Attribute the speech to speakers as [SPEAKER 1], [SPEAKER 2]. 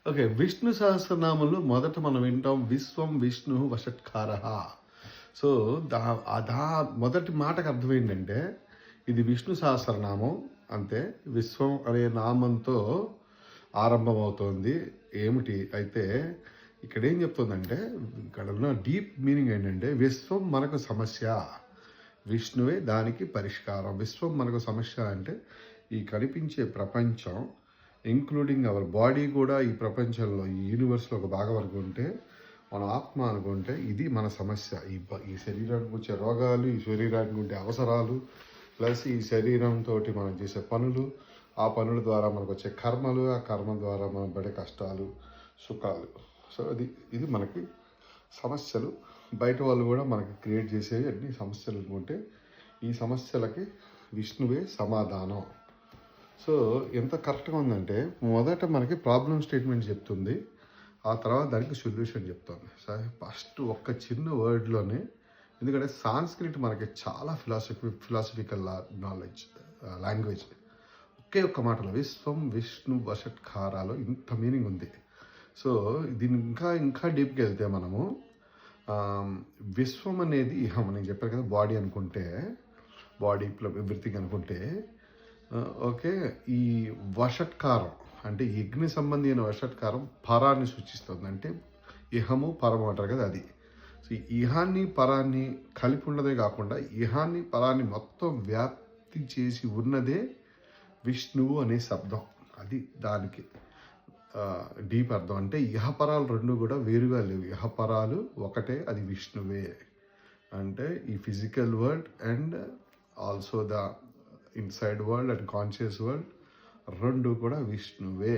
[SPEAKER 1] Okay. Vishnu సహస్రనామంలో మొదట మనం వింటాం విశ్వం విష్ణు వషట్కారః. సో, దా మొదటి మాటకు అర్థం ఏంటంటే, ఇది విష్ణు సహస్రనామం అంతే. విశ్వం అనే నామంతో ఆరంభమవుతోంది. ఏమిటి అయితే ఇక్కడేం చెప్తుందంటే, ఇక్కడ ఉన్న డీప్ మీనింగ్ ఏంటంటే, విశ్వం మనకు సమస్య, విష్ణువే దానికి పరిష్కారం. విశ్వం మనకు సమస్య అంటే, ఈ కనిపించే ప్రపంచం ఇంక్లూడింగ్ అవర్ బాడీ కూడా ఈ ప్రపంచంలో, ఈ యూనివర్స్లో ఒక భాగం అనుకుంటే, మన ఆత్మ అనుకుంటే ఇది మన సమస్య. ఈ శరీరానికి వచ్చే రోగాలు, ఈ శరీరానికి ఉండే అవసరాలు, ప్లస్ ఈ శరీరంతో మనం చేసే పనులు, ఆ పనుల ద్వారా మనకు వచ్చే కర్మలు, ఆ కర్మ ద్వారా మనం పడే కష్టాలు, సుఖాలు. సో ఇది మనకి సమస్యలు. బయట వాళ్ళు కూడా మనకి క్రియేట్ చేసేవి అన్ని సమస్యలు అనుకుంటే, ఈ సమస్యలకి విష్ణువే సమాధానం. సో ఎంత కరెక్ట్గా ఉందంటే, మొదట మనకి ప్రాబ్లమ్ స్టేట్మెంట్ చెప్తుంది, ఆ తర్వాత దానికి సొల్యూషన్ చెప్తుంది. సరే, ఫస్ట్ ఒక్క చిన్న వర్డ్లోనే, ఎందుకంటే సాంస్క్రిట్ మనకి చాలా ఫిలాసఫికల్ నాలెడ్జ్, లాంగ్వేజ్. ఒకే ఒక్క మాటలో విశ్వం విష్ణు వషట్కారాలో ఇంత మీనింగ్ ఉంది. సో దీన్ని ఇంకా డీప్గా వెళ్తే మనము విశ్వం అనేది ఇహం, నేను చెప్పాను కదా, బాడీ అనుకుంటే, బాడీ ఎవ్రీథింగ్ అనుకుంటే, ఓకే, ఈ వషట్కారం అంటే యజ్ఞ సంబంధించిన వషట్కారం పరాన్ని సూచిస్తుంది. అంటే ఇహము పరము అంటారు కదా, అది. సో ఇహాన్ని పరాన్ని కలిపి ఉన్నదే కాకుండా, ఇహాన్ని పరాన్ని మొత్తం వ్యాప్తి చేసి ఉన్నదే విష్ణువు అనే శబ్దం. అది దానికి డీప్ అర్థం. అంటే ఇహపరాలు రెండు కూడా వేరుగా లేవు, ఇహపరాలు ఒకటే, అది విష్ణువే. అంటే ఈ physical world and also the inside world and conscious world రెండు కూడా విష్ణువే.